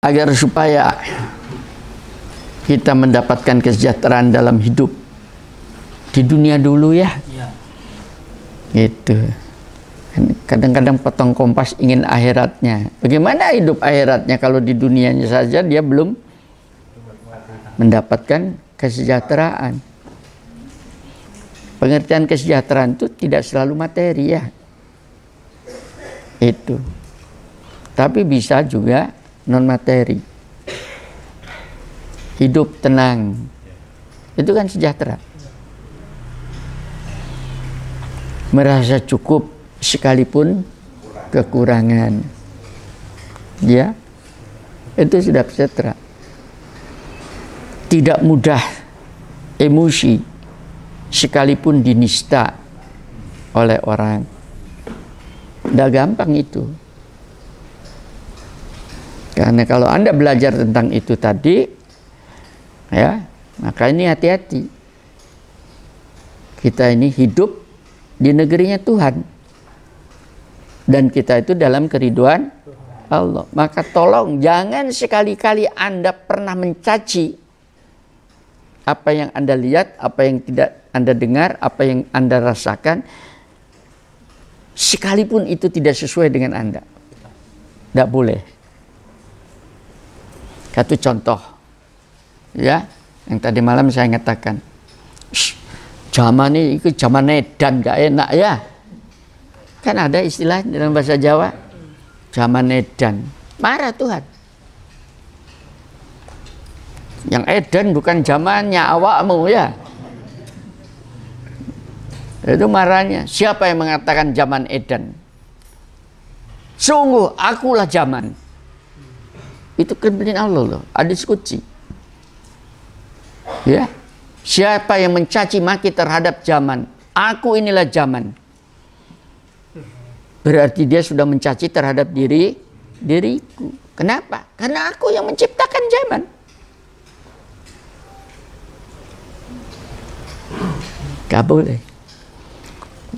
agar supaya kita mendapatkan kesejahteraan dalam hidup di dunia dulu ya. Gitu. Kadang-kadang potong kompas ingin akhiratnya. Bagaimana hidup akhiratnya kalau di dunianya saja dia belum mendapatkan kesejahteraan. Pengertian kesejahteraan itu tidak selalu materi ya. Itu. Tapi bisa juga non materi. Hidup tenang. Itu kan sejahtera. Merasa cukup sekalipun kekurangan. Ya. Itu sudah sejahtera. Tidak mudah emosi sekalipun dinista oleh orang. Tidak gampang itu. Karena kalau Anda belajar tentang itu tadi, ya, maka ini hati-hati. Kita ini hidup di negerinya Tuhan. Dan kita itu dalam keriduan Allah. Maka tolong jangan sekali-kali Anda pernah mencaci apa yang Anda lihat, apa yang tidak Anda dengar, apa yang Anda rasakan, sekalipun itu tidak sesuai dengan Anda. Tidak boleh. Satu contoh, ya, yang tadi malam saya katakan, zaman ini itu zaman edan, gak enak ya. Kan ada istilah dalam bahasa Jawa, zaman edan. Marah Tuhan. Yang edan bukan zamannya awakmu ya. Itu marahnya. Siapa yang mengatakan zaman edan? Sungguh akulah zaman. Itu kebenaran Allah loh. Ada diskusi. Ya. Siapa yang mencaci maki terhadap zaman? Aku inilah zaman. Berarti dia sudah mencaci terhadap diriku. Kenapa? Karena aku yang menciptakan zaman. Gak boleh.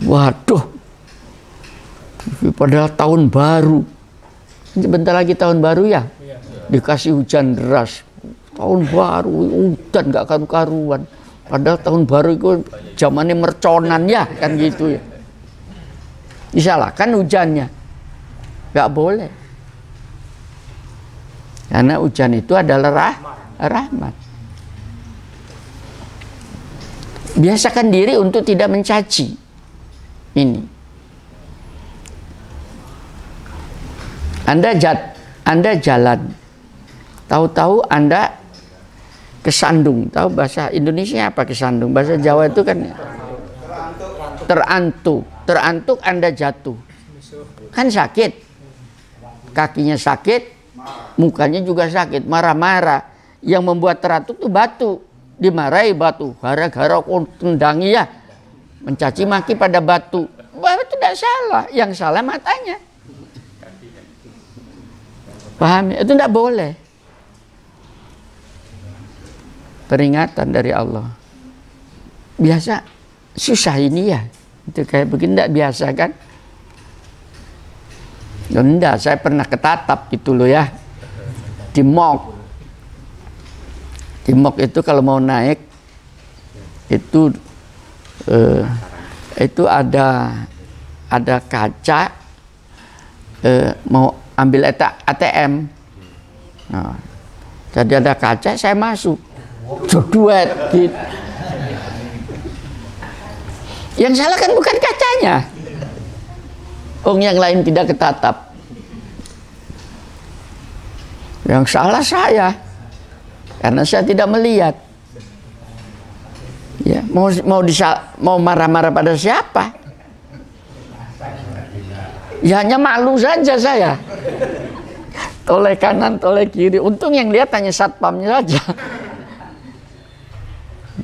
Waduh. Padahal tahun baru. Bentar lagi tahun baru ya. Dikasih hujan deras. Tahun baru, hujan gak karu-karuan. Padahal tahun baru itu zamannya merconan ya, kan gitu ya. Disalahkan hujannya. Gak boleh. Karena hujan itu adalah rahmat. Biasakan diri untuk tidak mencaci. Ini. Anda jalan. Tahu-tahu Anda kesandung. Tahu bahasa Indonesia apa kesandung? Bahasa Jawa itu kan terantuk. Terantuk Anda jatuh. Kan sakit. Kakinya sakit, mukanya juga sakit, marah-marah. Yang membuat terantuk itu batu. Dimarahi batu. Gara-gara tendangi ya. Mencaci maki pada batu. Batu tidak salah. Yang salah matanya. Paham ya? Itu tidak boleh. Peringatan dari Allah. Biasa susah ini ya. Itu kayak begini tidak biasa kan? Enggak, saya pernah ketatap gitu loh ya. Di Mok. Di Mok itu kalau mau naik itu ada kaca mau ambil ATM. Nah, jadi ada kaca saya masuk. Jodohet gitu. Yang salah kan bukan kacanya. Yang lain tidak ketatap. Yang salah saya. Karena saya tidak melihat. Ya, mau marah-marah pada siapa? Ya hanya malu saja saya. Toleh kanan, toleh kiri. Untung yang lihat hanya satpamnya saja.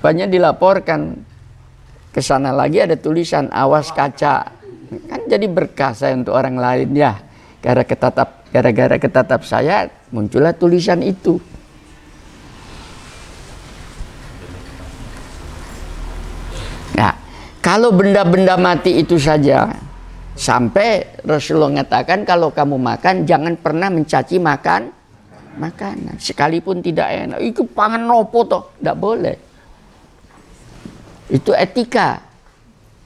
Banyak dilaporkan ke sana lagi ada tulisan awas kaca. Kan jadi berkah saya untuk orang lain ya. Gara-gara ketatap saya muncullah tulisan itu. Nah, kalau benda-benda mati itu saja sampai Rasulullah mengatakan kalau kamu makan jangan pernah mencaci makanan. Sekalipun tidak enak, itu pangan nopo toh, tidak boleh. Itu etika.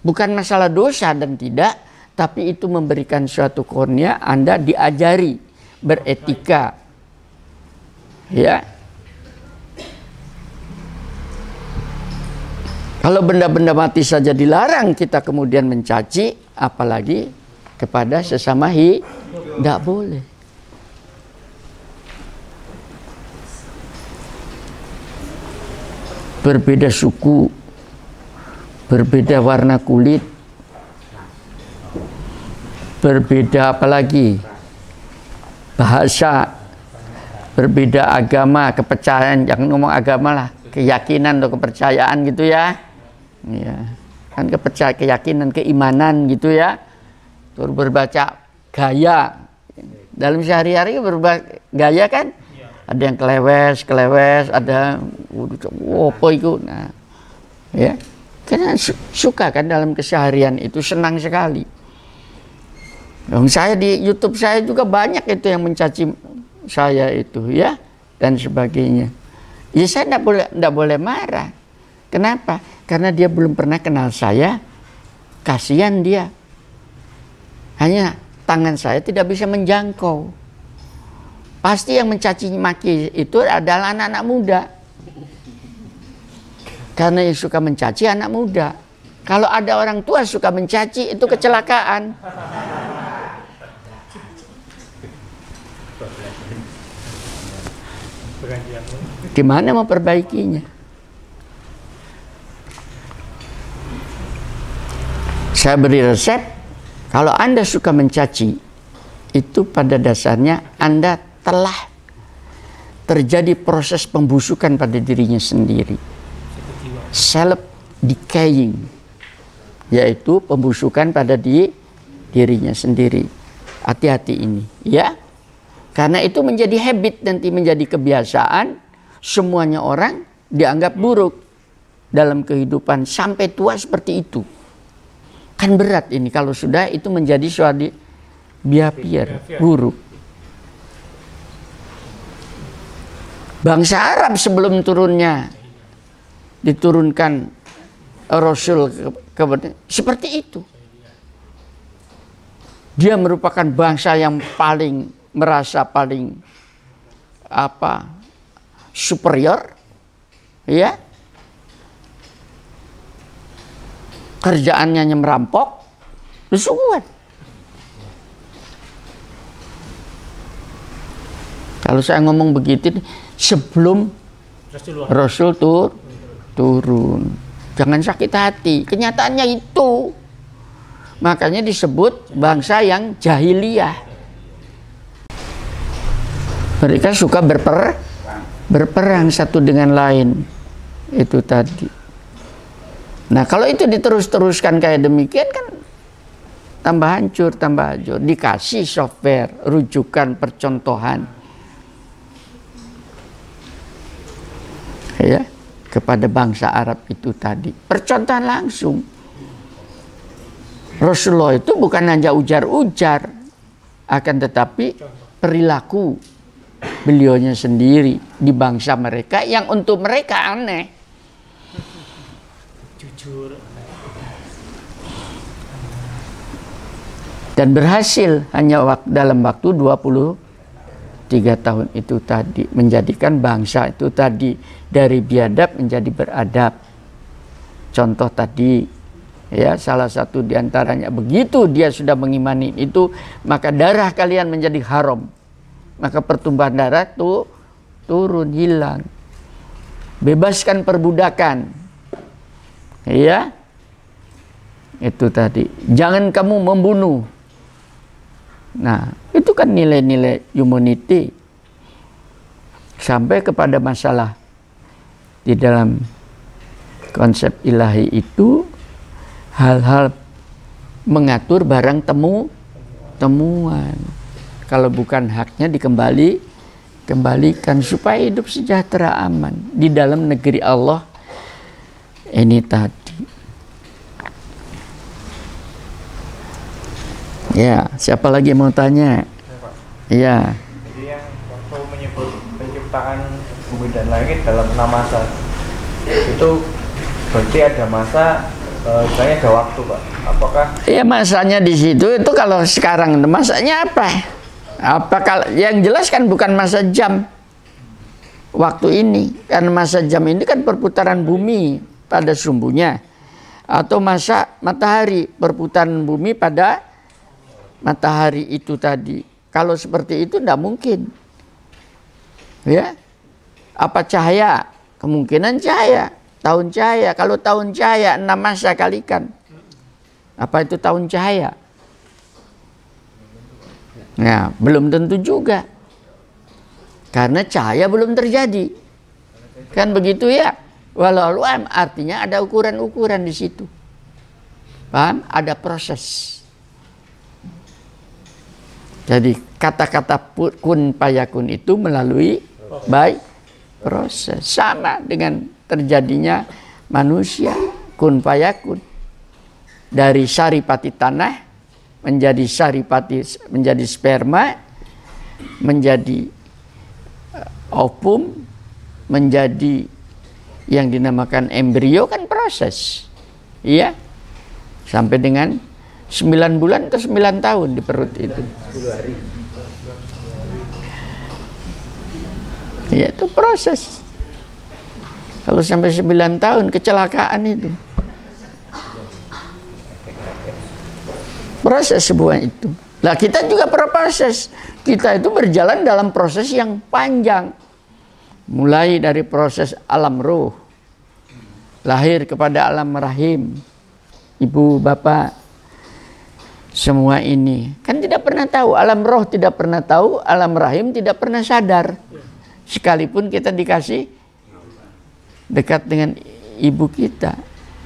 Bukan masalah dosa dan tidak, tapi itu memberikan suatu kurnia, Anda diajari beretika. Ya. Kalau benda-benda mati saja dilarang, kita kemudian mencaci, apalagi kepada sesama tidak boleh. Berbeda suku, berbeda warna kulit, berbeda apalagi bahasa, berbeda agama, kepercayaan, jangan ngomong agama lah, keyakinan atau kepercayaan gitu ya. Ya, kan keyakinan, keimanan gitu ya. Terus berbaca gaya. Dalam sehari-hari berubah gaya kan? Ada yang kelewes, ada apa itu. Nah, ya. Karena suka kan dalam keseharian itu, senang sekali. Saya di YouTube saya juga banyak itu yang mencaci saya itu ya dan sebagainya. Ya saya tidak boleh marah. Kenapa? Karena dia belum pernah kenal saya, kasihan dia. Hanya tangan saya tidak bisa menjangkau. Pasti yang mencaci maki itu adalah anak-anak muda. Karena yang suka mencaci anak muda. Kalau ada orang tua suka mencaci, itu kecelakaan. Gimana memperbaikinya? Saya beri resep, kalau Anda suka mencaci, itu pada dasarnya Anda telah terjadi proses pembusukan pada dirinya sendiri. Self decaying, yaitu pembusukan pada dirinya sendiri. Hati-hati ini, ya. Karena itu menjadi habit, nanti menjadi kebiasaan, semuanya orang dianggap buruk dalam kehidupan sampai tua seperti itu. Kan berat ini kalau sudah itu menjadi suatu behavior buruk. Bangsa Arab sebelum diturunkan Rasul seperti itu. Dia merupakan bangsa yang merasa paling superior, ya. Kerjaannya hanya merampok, kuat. Kalau saya ngomong begitu, sebelum Rasul turun, jangan sakit hati. Kenyataannya itu, makanya disebut bangsa yang jahiliyah. Mereka suka berperang satu dengan lain, itu tadi. Nah kalau itu diterus-teruskan kayak demikian kan tambah hancur. Dikasih software, rujukan, percontohan ya kepada bangsa Arab itu tadi. Percontohan langsung. Rasulullah itu bukan hanya ujar-ujar, akan tetapi perilaku beliaunya sendiri di bangsa mereka yang untuk mereka aneh. Dan berhasil hanya dalam waktu 23 tahun itu tadi menjadikan bangsa itu tadi dari biadab menjadi beradab. Contoh tadi ya, salah satu diantaranya begitu dia sudah mengimani itu, maka darah kalian menjadi haram, maka pertumbuhan darah itu turun, hilang. Bebaskan perbudakan, ya, itu tadi. Jangan kamu membunuh. Nah, itu kan nilai-nilai humanity. Sampai kepada masalah di dalam konsep ilahi itu, hal-hal mengatur barang temuan. Kalau bukan haknya dikembalikan supaya hidup sejahtera, aman di dalam negeri Allah ini tadi. Ya, siapa lagi mau tanya? Ya. Jadi yang waktu menyebut penciptaan bumi dan langit dalam 6 masa. Itu berarti ada masa, misalnya ada waktu, Pak. Apakah? Ya masanya di situ itu kalau sekarang masanya apa? Apa kalau yang jelas kan bukan masa jam waktu ini, karena masa jam ini kan perputaran bumi pada sumbunya, atau masa matahari perputaran bumi pada matahari itu tadi. Kalau seperti itu tidak mungkin. Ya, apa cahaya? Kemungkinan cahaya, tahun cahaya. Kalau tahun cahaya 6 masa kalikan. Apa itu tahun cahaya? Nah, belum tentu juga. Karena cahaya belum terjadi. Kan begitu ya? Walau artinya ada ukuran-ukuran di situ. Paham? Ada proses. Jadi kata-kata kun payakun itu melalui proses. Sama dengan terjadinya manusia, kun payakun. Dari saripati tanah menjadi saripati, menjadi sperma, menjadi ovum, menjadi yang dinamakan embrio, kan proses. Iya. Sampai dengan 9 bulan atau 9 tahun di perut itu. 10 hari. Ya, itu proses. Kalau sampai 9 tahun kecelakaan itu. Proses sebuah itu. Nah, kita juga berproses. Kita itu berjalan dalam proses yang panjang. Mulai dari proses alam ruh. Lahir kepada alam rahim. Ibu, bapak. Semua ini kan tidak pernah tahu, alam roh tidak pernah tahu, alam rahim tidak pernah sadar. Sekalipun kita dikasih dekat dengan ibu kita.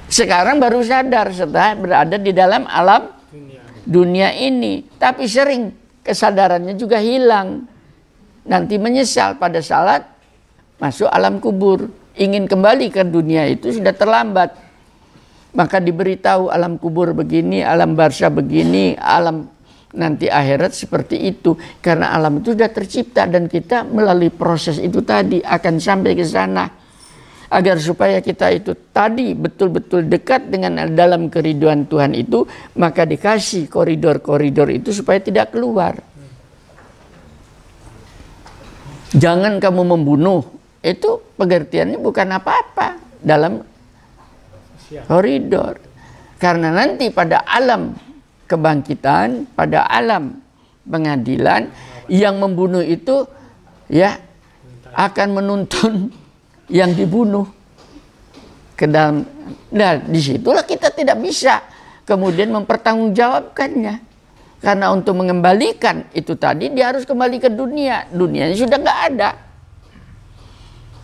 Sekarang baru sadar setelah berada di dalam alam dunia ini. Tapi sering kesadarannya juga hilang. Nanti menyesal pada saat masuk alam kubur. Ingin kembali ke dunia itu sudah terlambat. Maka diberitahu alam kubur begini, alam barzah begini, alam nanti akhirat seperti itu. Karena alam itu sudah tercipta dan kita melalui proses itu tadi akan sampai ke sana. Agar supaya kita itu tadi betul-betul dekat dengan dalam keriduan Tuhan itu, maka dikasih koridor-koridor itu supaya tidak keluar. Jangan kamu membunuh, itu pengertiannya bukan apa-apa dalam koridor. Karena nanti pada alam kebangkitan, pada alam pengadilan, yang membunuh itu ya akan menuntun yang dibunuh ke dalam. Nah, disitulah kita tidak bisa kemudian mempertanggungjawabkannya. Karena untuk mengembalikan itu tadi dia harus kembali ke dunia. Dunianya sudah nggak ada.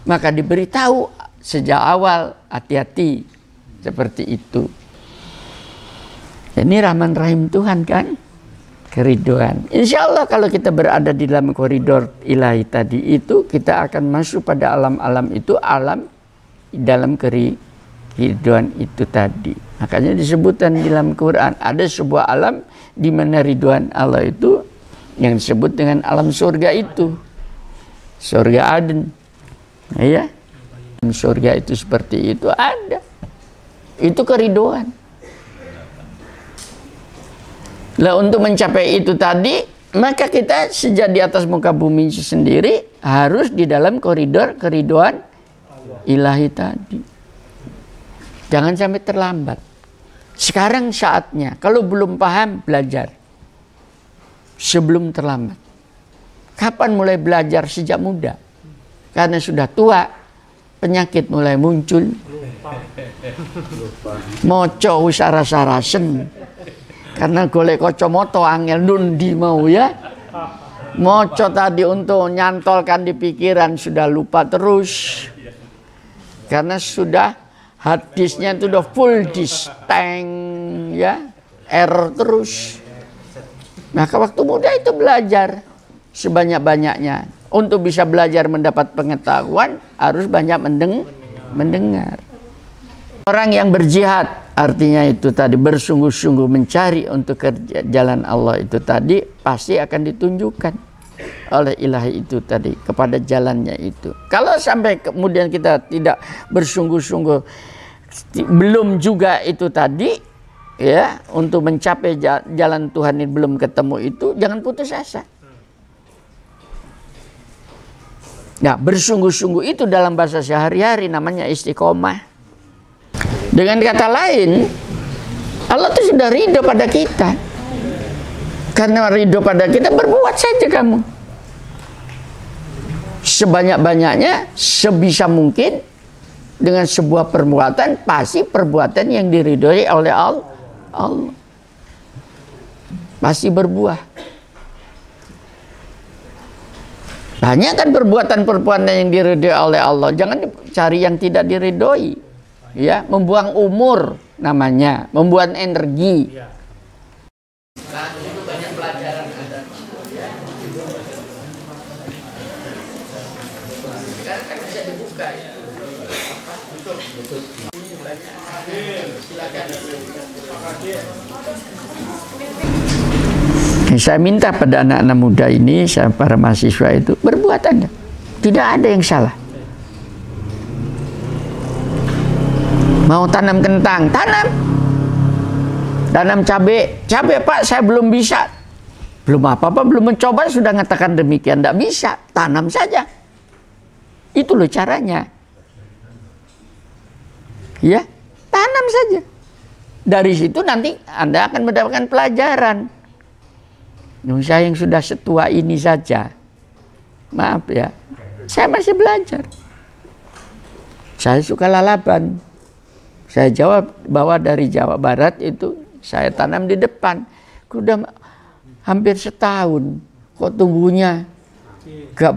Maka diberitahu sejak awal, hati-hati. Seperti itu. Ini rahman rahim Tuhan kan? Keriduan. Insya Allah kalau kita berada di dalam koridor ilahi tadi itu, kita akan masuk pada alam-alam itu, alam dalam keriduan itu tadi. Makanya disebutkan di dalam Quran, ada sebuah alam di mana ridwan Allah itu yang disebut dengan alam surga itu. Surga Aden. Ya. Surga itu seperti itu ada. Itu keriduan. Nah, untuk mencapai itu tadi, maka kita sejak di atas muka bumi sendiri harus di dalam koridor keriduan ilahi tadi. Jangan sampai terlambat. Sekarang saatnya, kalau belum paham, belajar. Sebelum terlambat. Kapan mulai belajar? Sejak muda. Karena sudah tua, penyakit mulai muncul. Moco usara-sarasen. Karena golek kacamata angel nundi mau ya. Moco tadi untuk nyantolkan di pikiran sudah lupa terus. Karena sudah hadisnya itu udah full disk tank ya. Error terus. Maka waktu muda itu belajar sebanyak-banyaknya. Untuk bisa belajar mendapat pengetahuan harus banyak mendengar. Orang yang berjihad artinya itu tadi bersungguh-sungguh mencari untuk jalan Allah itu tadi pasti akan ditunjukkan. oleh ilahi itu tadi, kepada jalannya itu. Kalau sampai kemudian kita tidak bersungguh-sungguh, belum juga itu tadi, ya, untuk mencapai jalan Tuhan ini belum ketemu itu, jangan putus asa. Nah, bersungguh-sungguh itu dalam bahasa sehari-hari namanya istiqomah. Dengan kata lain, Allah itu sudah ridho pada kita. Karena ridho pada kita, berbuat saja kamu sebanyak-banyaknya, sebisa mungkin, dengan sebuah perbuatan, pasti perbuatan yang diridhoi oleh Allah. Pasti berbuah. Banyak kan perbuatan-perbuatan yang diridhoi oleh Allah. Jangan cari yang tidak diridhoi. Ya, membuang umur namanya, membuang energi. Nah, itu banyak pelajaran ada. Kan bisa dibuka ya. Silakan. Saya minta pada anak-anak muda ini, para mahasiswa itu, berbuat Anda. Tidak ada yang salah. Mau tanam kentang, tanam. Tanam cabai, Pak, saya belum bisa. Belum apa-apa, belum mencoba, sudah mengatakan demikian. Tidak bisa, tanam saja. Itu loh caranya. Ya, tanam saja. Dari situ nanti Anda akan mendapatkan pelajaran. Saya yang sudah setua ini saja, maaf ya, saya masih belajar. Saya suka lalapan. Saya jawab bahwa dari Jawa Barat itu saya tanam di depan. Sudah hampir setahun, kok tumbuhnya gak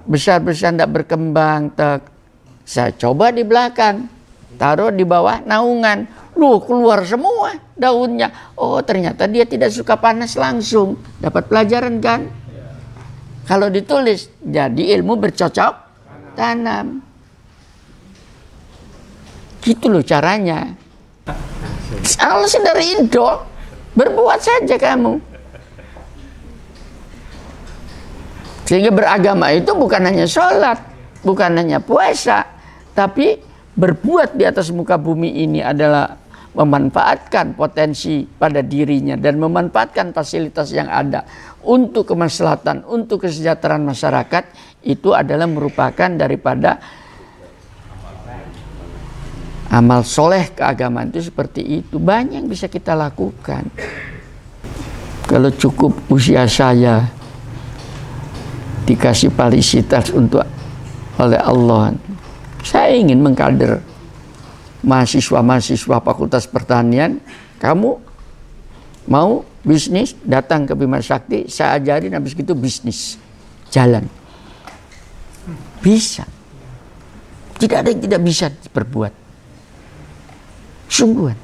besar-besar, tidak berkembang. Saya coba di belakang, taruh di bawah naungan. Loh, keluar semua daunnya. Oh, ternyata dia tidak suka panas langsung. Dapat pelajaran kan? Kalau ditulis, jadi ilmu bercocok tanam. Gitu loh caranya. Allah sudah ridho, berbuat saja kamu. Sehingga beragama itu bukan hanya sholat, bukan hanya puasa, tapi berbuat di atas muka bumi ini adalah memanfaatkan potensi pada dirinya dan memanfaatkan fasilitas yang ada untuk kemaslahatan, untuk kesejahteraan masyarakat. Itu adalah merupakan daripada amal soleh keagamaan. Itu seperti itu. Banyak yang bisa kita lakukan. Kalau cukup usia saya dikasih fasilitas untuk oleh Allah, saya ingin mengkader mahasiswa-mahasiswa Fakultas Pertanian. Kamu mau bisnis, datang ke Bima Sakti, saya ajarin, habis gitu bisnis jalan. Bisa. Tidak ada yang tidak bisa diperbuat. Sungguhan.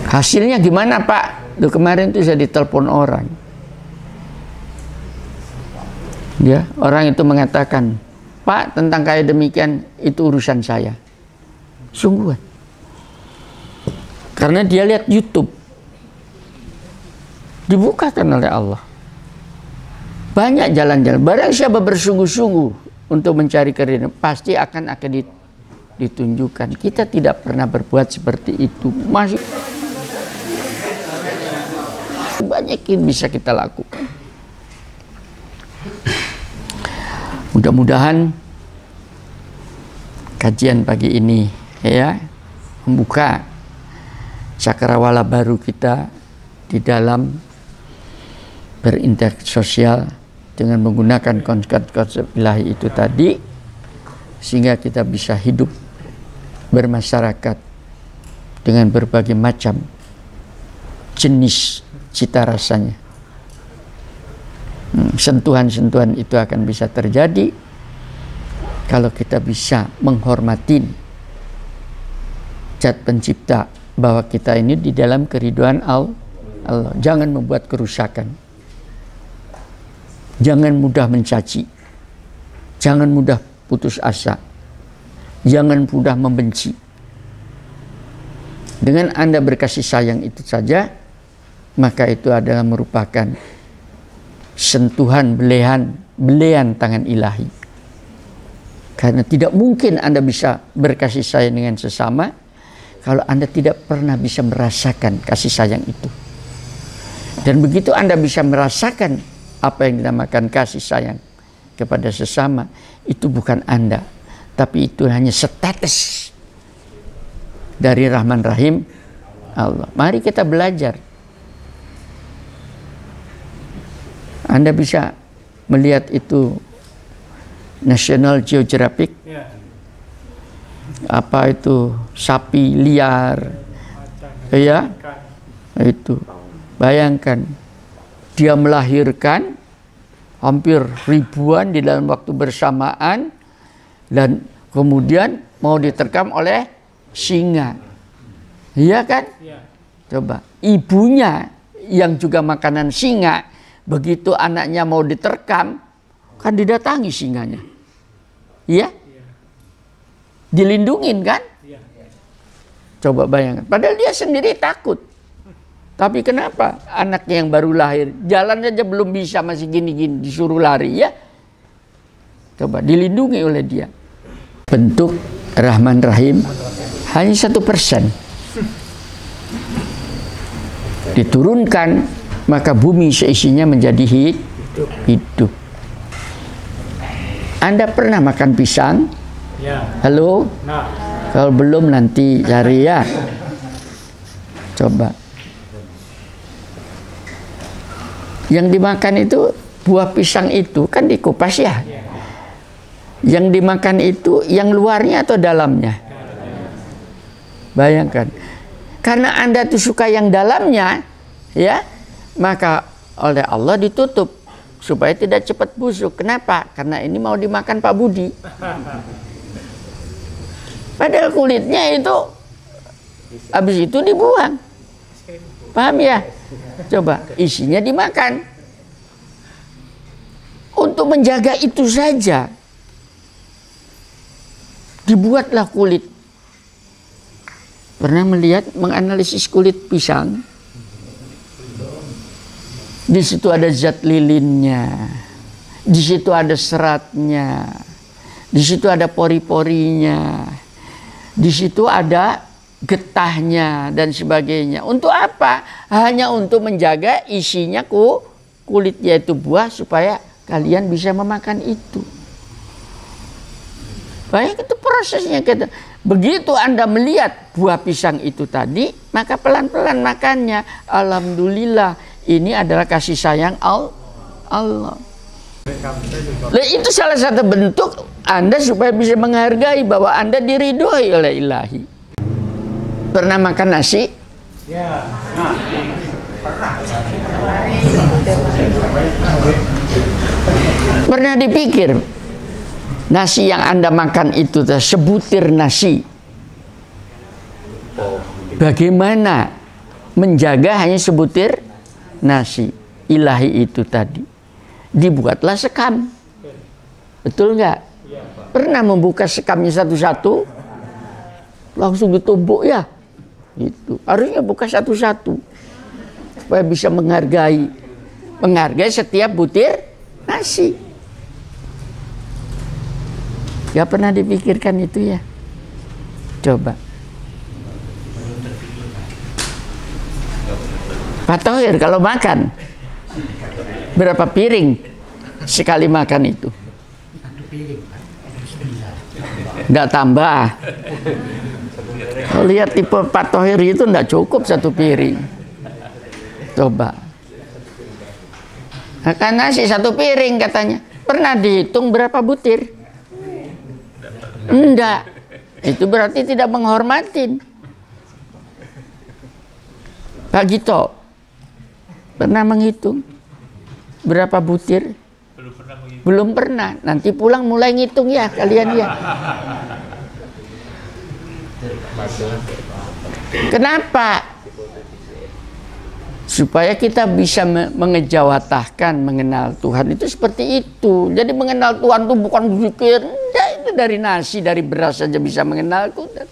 Hasilnya gimana, Pak? Tuh, kemarin tuh saya ditelepon orang. Ya, orang itu mengatakan, Pak, tentang kayak demikian itu urusan saya. Sungguhan. Karena dia lihat YouTube. Dibukakan oleh Allah. Banyak jalan-jalan. Barang siapa bersungguh-sungguh untuk mencari keridhaan, pasti akan ditunjukkan. Kita tidak pernah berbuat seperti itu. Masih banyak yang bisa kita lakukan. Mudah-mudahan kajian pagi ini ya membuka cakrawala baru kita di dalam berinteraksi sosial dengan menggunakan konsep-konsep ilahi itu tadi, sehingga kita bisa hidup bermasyarakat dengan berbagai macam jenis cita rasanya. Sentuhan-sentuhan itu akan bisa terjadi kalau kita bisa menghormati zat pencipta, bahwa kita ini di dalam keridhaan Allah. Jangan membuat kerusakan. Jangan mudah mencaci. Jangan mudah putus asa. Jangan mudah membenci. Dengan Anda berkasih sayang itu saja, maka itu adalah merupakan sentuhan belian tangan ilahi. Karena tidak mungkin Anda bisa berkasih sayang dengan sesama kalau Anda tidak pernah bisa merasakan kasih sayang itu. Dan begitu Anda bisa merasakan apa yang dinamakan kasih sayang kepada sesama, itu bukan Anda, tapi itu hanya status dari Rahman Rahim Allah. Mari kita belajar. Anda bisa melihat itu National Geographic, apa itu sapi liar, ya, itu bayangkan dia melahirkan hampir ribuan di dalam waktu bersamaan dan kemudian mau diterkam oleh singa, iya kan? Coba ibunya yang juga makanan singa, begitu anaknya mau diterkam kan didatangi singanya, iya? Dilindungin kan? Coba bayangkan. Padahal dia sendiri takut. Tapi kenapa anaknya yang baru lahir jalan aja belum bisa, masih gini-gini disuruh lari, ya? Coba dilindungi oleh dia. Bentuk Rahman Rahim hanya 1%. Diturunkan maka bumi seisinya menjadi hidup. Anda pernah makan pisang? Ya. Halo? Nah. Kalau belum nanti cari ya. Coba. Yang dimakan itu buah pisang itu kan dikupas ya. Yang dimakan itu yang luarnya atau dalamnya? Bayangkan. Karena Anda tuh suka yang dalamnya, ya, maka oleh Allah ditutup supaya tidak cepat busuk. Kenapa? Karena ini mau dimakan Pak Budi. Padahal kulitnya itu habis itu dibuang. Paham ya? Coba isinya dimakan. Untuk menjaga itu saja dibuatlah kulit. Pernah melihat, menganalisis kulit pisang? Di situ ada zat lilinnya, di situ ada seratnya, di situ ada pori-porinya, di situ ada getahnya dan sebagainya. Untuk apa? Hanya untuk menjaga isinya kulitnya itu buah supaya kalian bisa memakan itu. Baik, itu prosesnya. Begitu Anda melihat buah pisang itu tadi, maka pelan-pelan makannya. Alhamdulillah, ini adalah kasih sayang Allah. Nah, itu salah satu bentuk Anda supaya bisa menghargai bahwa Anda diridhoi oleh ilahi. Pernah makan nasi? Ya. Pernah dipikir nasi yang Anda makan itu sebutir nasi, bagaimana menjaga hanya sebutir nasi? Ilahi itu tadi dibuatlah sekam, betul nggak? Pernah membuka sekamnya satu-satu, langsung ditumbuk ya? Itu harusnya buka satu-satu supaya bisa menghargai setiap butir nasi. Gak pernah dipikirkan itu ya? Coba. Pak Thohir kalau makan berapa piring sekali makan itu? Nggak tambah. Kalau lihat tipe Pak Thohir itu nggak cukup satu piring. Coba. Makan nasi satu piring katanya. Pernah dihitung berapa butir? Enggak. Itu berarti tidak menghormatin. Pak Gito pernah menghitung berapa butir? Belum pernah. Nanti pulang mulai ngitung ya kalian ya. Kenapa? Supaya kita bisa mengejawatahkan mengenal Tuhan itu seperti itu. Jadi mengenal Tuhan itu bukan berpikir, ya itu dari nasi, dari beras saja bisa mengenal Tuhan.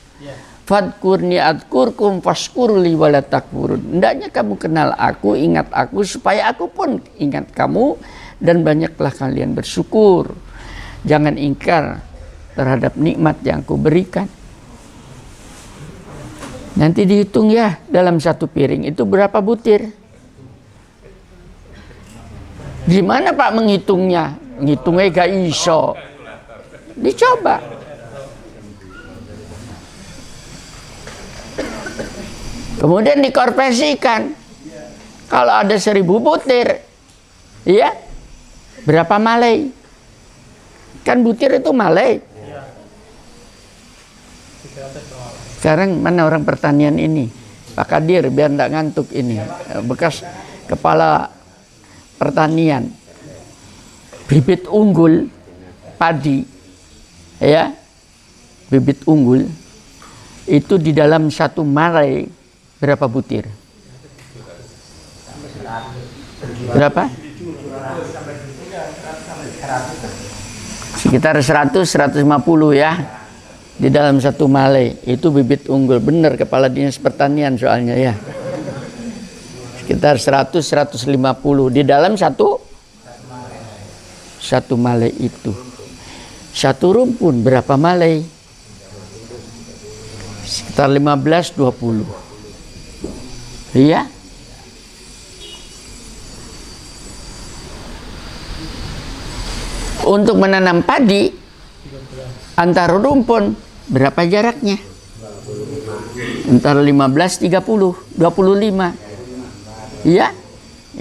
Fadkurni adkurkum fashkurli wala takfurun. Hendaknya kamu kenal aku, ingat aku, supaya aku pun ingat kamu, dan banyaklah kalian bersyukur. Jangan ingkar terhadap nikmat yang aku berikan. Nanti dihitung ya, dalam satu piring itu berapa butir. Gimana Pak menghitungnya? Ngitungnya gak iso. Dicoba. Kemudian dikonversikan. Kalau ada 1000 butir, ya, berapa malai? Kan butir itu malai. Sekarang mana orang pertanian ini? Pak Kadir, biar enggak ngantuk ini. Bekas kepala pertanian. Bibit unggul padi, ya, bibit unggul itu di dalam satu malai berapa butir? Berapa? Sekitar 100-150 ya. Di dalam satu malai itu bibit unggul. Benar kepala dinas pertanian soalnya ya. Sekitar 100-150 di dalam satu malai itu. Satu rumpun berapa malai? Sekitar 15-20. Iya. Untuk menanam padi antara rumpun berapa jaraknya? Antara 15-30, 25. Iya,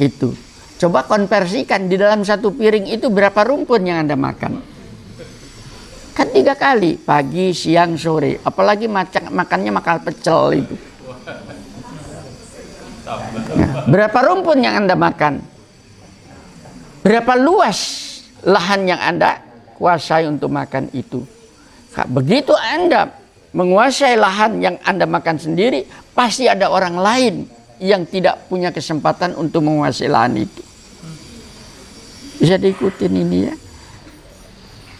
itu. Coba konversikan di dalam satu piring itu berapa rumpun yang Anda makan? Kan 3 kali, pagi, siang, sore. Apalagi makannya makan pecel itu. Nah, berapa rumpun yang Anda makan? Berapa luas lahan yang Anda kuasai untuk makan itu? Begitu Anda menguasai lahan yang Anda makan sendiri, pasti ada orang lain yang tidak punya kesempatan untuk menguasai lahan itu. Bisa diikutin ini ya.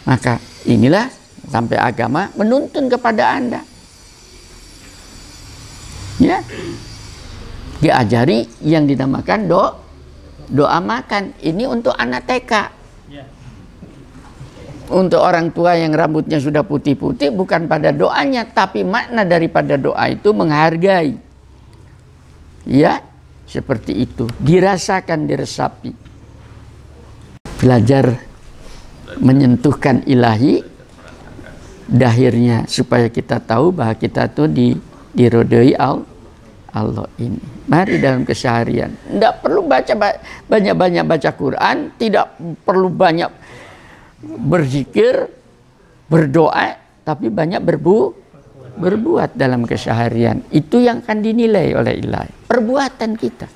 Maka inilah sampai agama menuntun kepada Anda. Ya. Diajari yang dinamakan doa makan. Ini untuk anak TK. Untuk orang tua yang rambutnya sudah putih-putih, bukan pada doanya, tapi makna daripada doa itu menghargai. Ya, seperti itu. Dirasakan, diresapi. Belajar menyentuhkan ilahi, dahirnya supaya kita tahu bahwa kita tuh dirodoi Allah ini. Mari dalam keseharian. Tidak perlu banyak-banyak baca Quran, tidak perlu banyak berzikir, berdoa, tapi banyak berbuat dalam keseharian. Itu yang akan dinilai oleh ilahi. Perbuatan kita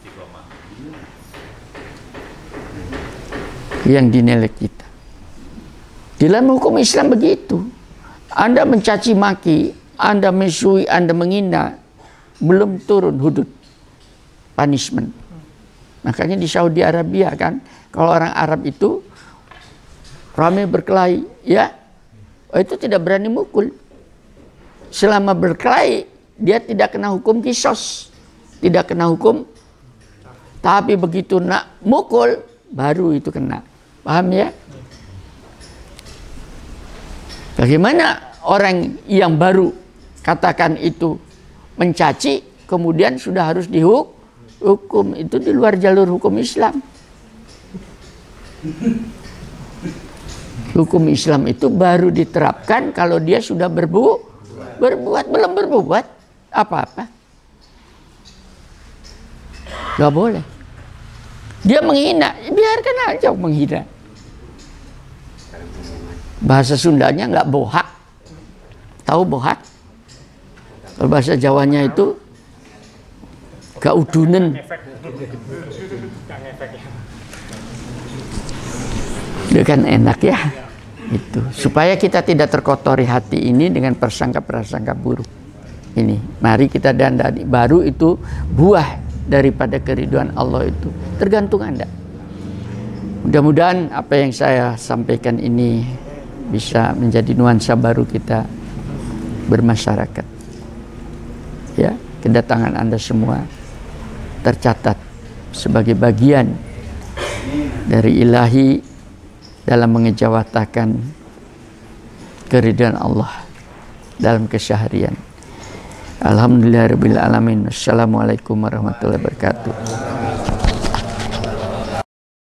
yang dinilai kita. Dalam hukum Islam begitu. Anda mencaci maki, Anda menyusui, Anda menghina, belum turun hudud punishment. Makanya di Saudi Arabia kan, kalau orang Arab itu ramai berkelahi, ya, itu tidak berani mukul. Selama berkelahi, dia tidak kena hukum kisos, tidak kena hukum. Tapi begitu nak mukul, baru itu kena. Paham ya? Bagaimana orang yang baru katakan itu mencaci, kemudian sudah harus dihukum, itu di luar jalur hukum Islam. Hukum Islam itu baru diterapkan kalau dia sudah berbuat, belum berbuat apa-apa. Gak boleh. Dia menghina, biarkan aja menghina. Bahasa Sundanya nggak bohak. Tahu bohak? Kalau bahasa Jawanya itu kaudunen. Itu kan enak ya. Itu supaya kita tidak terkotori hati ini dengan prasangka-prasangka buruk. Ini, mari kita dandani. Baru itu buah daripada keriduan Allah itu. Tergantung Anda. Mudah-mudahan apa yang saya sampaikan ini bisa menjadi nuansa baru kita bermasyarakat. ya, kedatangan Anda semua tercatat sebagai bagian dari ilahi dalam mengejawatakan keridhaan Allah dalam keseharian. Alhamdulillahirabbil alamin. Assalamualaikum warahmatullahi wabarakatuh.